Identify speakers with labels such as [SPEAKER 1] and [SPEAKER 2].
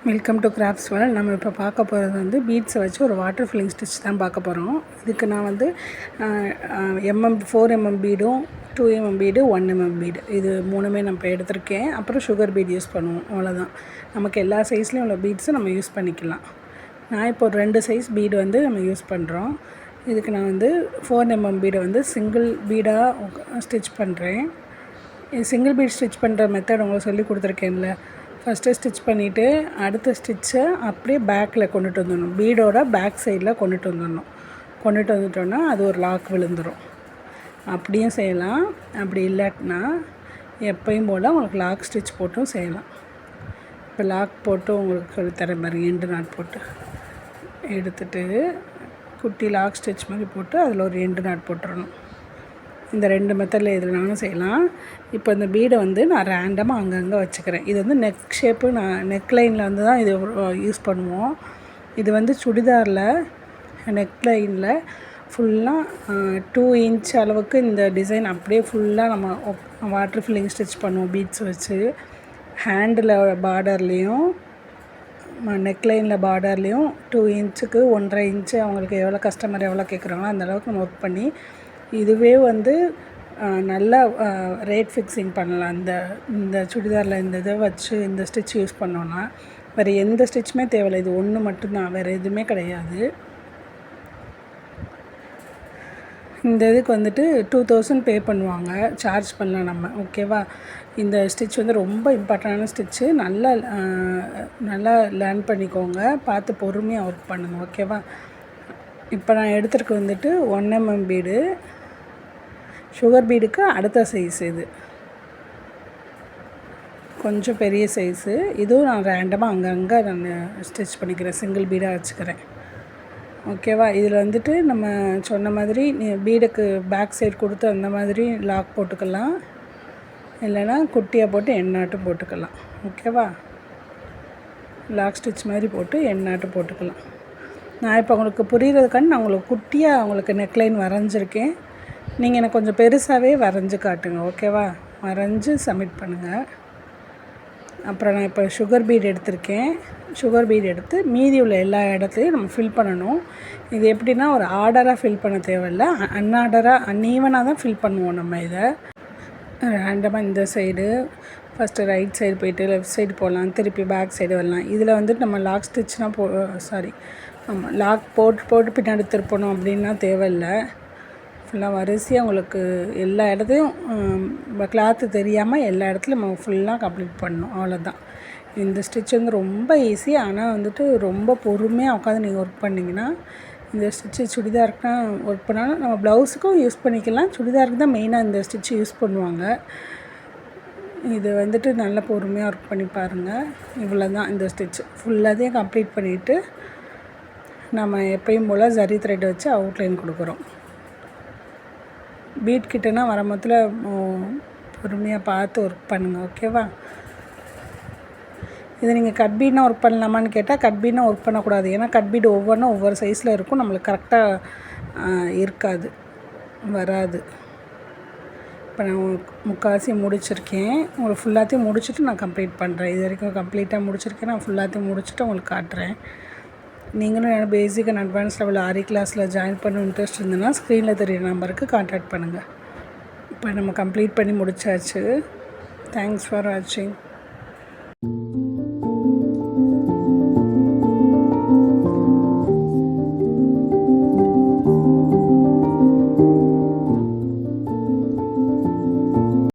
[SPEAKER 1] Welcome to crafts world. நம்ம இப்போ பார்க்க போகிறது வந்து பீட்ஸை வச்சு ஒரு வாட்டர் ஃபில்லிங் ஸ்டிச் தான் பார்க்க போகிறோம். இதுக்கு நான் வந்து 4mm பீடும் 2mm bead 1mm bead இது மூணுமே நம்ம எடுத்திருக்கேன். அப்புறம் சுகர் பீட் யூஸ் பண்ணுவோம், அவ்வளோதான். நமக்கு எல்லா சைஸ்லேயும் உள்ள பீட்ஸும் நம்ம யூஸ் பண்ணிக்கலாம். நான் இப்போ ஒரு 2 சைஸ் பீடு வந்து நம்ம யூஸ் பண்ணுறோம். இதுக்கு நான் வந்து 4mm பீடை வந்து சிங்கிள் பீடாக ஸ்டிச் பண்ணுறேன். சிங்கிள் பீட் ஸ்டிச் பண்ணுற மெத்தட் உங்களுக்கு சொல்லி கொடுத்துருக்கேன்ல. ஃபஸ்ட்டு ஸ்டிச் பண்ணிவிட்டு அடுத்த ஸ்டிச்சை அப்படியே பேக்கில் கொண்டுட்டு வந்துடணும். பீடோட பேக் சைடில் கொண்டுட்டு வந்துட்டோன்னா அது ஒரு லாக் விழுந்துடும். அப்படியும் செய்யலாம். அப்படி இல்லாட்டினா எப்பயும் போல் உங்களுக்கு லாக் ஸ்டிச் போட்டும் செய்யலாம். இப்போ லாக் போட்டு உங்களுக்கு தர மாதிரி எண்டு நாட் போட்டு எடுத்துகிட்டு குட்டி லாக் ஸ்டிச் மாதிரி போட்டு அதில் ஒரு எண்டு நாட் போட்டுடணும். இந்த 2 மெத்தடில் எதுனாலும் செய்யலாம். இப்போ இந்த பீடை வந்து நான் ரேண்டமாக அங்கங்கே வச்சுக்கிறேன். இது வந்து நெக் ஷேப்பு, நான் நெக் லைனில் வந்து தான் இது யூஸ் பண்ணுவோம். இது வந்து சுடிதாரில் நெக் லைனில் ஃபுல்லாக 2 இன்ச் அளவுக்கு இந்த டிசைன் அப்படியே ஃபுல்லாக நம்ம வாட்டர் ஃபில்லிங் ஸ்டிச் பண்ணுவோம் பீட்ஸ் வச்சு. ஹேண்டில் பார்டர்லேயும் நெக் லைனில் பார்டர்லேயும் 2 இன்ச்சுக்கு 1.5 இன்ச்சு அவங்களுக்கு எவ்வளோ கஸ்டமர் எவ்வளோ கேட்குறாங்களோ அந்தளவுக்கு நம்ம ஒர்க் பண்ணி இதுவே வந்து நல்லா ரேட் ஃபிக்ஸிங் பண்ணலாம். இந்த சுடிதாரில் இந்த இதை வச்சு இந்த ஸ்டிச் யூஸ் பண்ணோன்னா வேறு எந்த ஸ்டிச்சுமே தேவையில்லை. இது ஒன்று மட்டும்தான், வேறு எதுவுமே கிடையாது. இந்த இதுக்கு வந்துட்டு 2000 பே பண்ணுவாங்க, சார்ஜ் பண்ணலாம் நம்ம, ஓகேவா. இந்த ஸ்டிச் வந்து ரொம்ப இம்பார்ட்டண்டான ஸ்டிச்சு. நல்லா லேர்ன் பண்ணிக்கோங்க, பார்த்து பொறுமையாக ஒர்க் பண்ணுங்கள், ஓகேவா. இப்போ நான் எடுத்துருக்கு வந்துட்டு 1mm பீடு. சுகர் பீடுக்கு அடுத்த சைஸ் இது கொஞ்சம் பெரிய சைஸு. இதுவும் நான் ரேண்டமாக அங்கங்கே நான் ஸ்டிச் பண்ணிக்கிறேன், சிங்கிள் பீடாக வச்சுக்கிறேன், ஓகேவா. இதில் வந்துட்டு நம்ம சொன்ன மாதிரி பீடுக்கு பேக் சைடு கொடுத்து அந்த மாதிரி லாக் போட்டுக்கலாம், இல்லைன்னா குட்டியாக போட்டு எண்ணாட்டும் போட்டுக்கலாம், ஓகேவா. லாக் ஸ்டிச் மாதிரி போட்டு எண்ணாட்டும் போட்டுக்கலாம். நான் இப்போ உங்களுக்கு புரிகிறதுக்காண்டி நான் உங்களுக்கு குட்டியாக உங்களுக்கு நெக்லைன் வரைஞ்சிருக்கேன். நீங்கள் எனக்கு கொஞ்சம் பெருசாகவே வரைஞ்சி காட்டுங்க, ஓகேவா. வரைஞ்சி சப்மிட் பண்ணுங்கள். அப்புறம் நான் இப்போ சுகர் பீட் எடுத்திருக்கேன். சுகர் பீட் எடுத்து மீதி உள்ள எல்லா இடத்துலையும் நம்ம ஃபில் பண்ணணும். இது எப்படின்னா ஒரு ஆர்டராக ஃபில் பண்ண தேவையில்லை, அன்ஈவனாக தான் ஃபில் பண்ணுவோம் நம்ம. இதை ரேண்டமாக இந்த சைடு ஃபஸ்ட்டு ரைட் சைடு போய்ட்டு லெஃப்ட் சைடு போகலாம், திருப்பி பேக் சைடு வரலாம். இதில் வந்துட்டு நம்ம லாக் ஸ்டிச்னால் ஆமாம், லாக் போட்டு பின்னாடி திருப்பணும் அப்படின்னா தேவையில்லை. ஃபுல்லாக வரிசையாக உங்களுக்கு எல்லா இடத்தையும் கிளாத்து தெரியாமல் எல்லா இடத்துலையும் நம்ம ஃபுல்லாக கம்ப்ளீட் பண்ணணும், அவ்வளோதான். இந்த ஸ்டிச் வந்து ரொம்ப ஈஸி. ஆனால் வந்துட்டு ரொம்ப பொறுமையாக உட்காந்து நீங்கள் ஒர்க் பண்ணிங்கன்னா இந்த ஸ்டிச்சு சுடிதாருக்குனா ஒர்க் பண்ணாலும் நம்ம ப்ளவுஸுக்கும் யூஸ் பண்ணிக்கலாம். சுடிதாருக்கு தான் மெயினாக இந்த ஸ்டிச்சு யூஸ் பண்ணுவாங்க. இது வந்துட்டு நல்ல பொறுமையாக ஒர்க் பண்ணி பாருங்கள். இவ்வளோ தான் இந்த ஸ்டிச். ஃபுல்லாத்தையும் கம்ப்ளீட் பண்ணிவிட்டு நம்ம எப்பயும் போல் ஜரி த்ரெட் வச்சு அவுட்லைன் கொடுக்குறோம். பீட் கிட்டனா வர மொத்தத்தில் பொறுமையாக பார்த்து ஒர்க் பண்ணுங்கள், ஓகேவா. இதை நீங்கள் கட் பீட்னா ஒர்க் பண்ணலாமான்னு கேட்டால் கட் பீட்னா ஒர்க் பண்ணக்கூடாது. ஏன்னா கட் பீட் ஒவ்வொன்றும் ஒவ்வொரு சைஸில் இருக்கும், நம்மளுக்கு கரெக்டாக இருக்காது, வராது. இப்போ நான் முக்கால்வாசி முடிச்சிருக்கேன். உங்களுக்கு ஃபுல்லாத்தையும் முடிச்சுட்டு நான் கம்ப்ளீட் பண்ணுறேன். இது வரைக்கும் கம்ப்ளீட்டாக முடிச்சிருக்கேன். நான் ஃபுல்லாத்தையும் முடிச்சுட்டு உங்களுக்கு காட்டுறேன். நீங்களும் என்னோட பேசிக் அண்ட் அட்வான்ஸ் லெவல் ஆரி கிளாஸில் ஜாயின் பண்ண இன்ட்ரெஸ்ட் இருந்ததுன்னா ஸ்க்ரீனில் தெரியுற நம்பருக்கு கான்டாக்ட் பண்ணுங்கள். இப்போ நம்ம கம்ப்ளீட் பண்ணி முடிச்சாச்சு. தேங்க்ஸ் ஃபார் வாட்சிங்.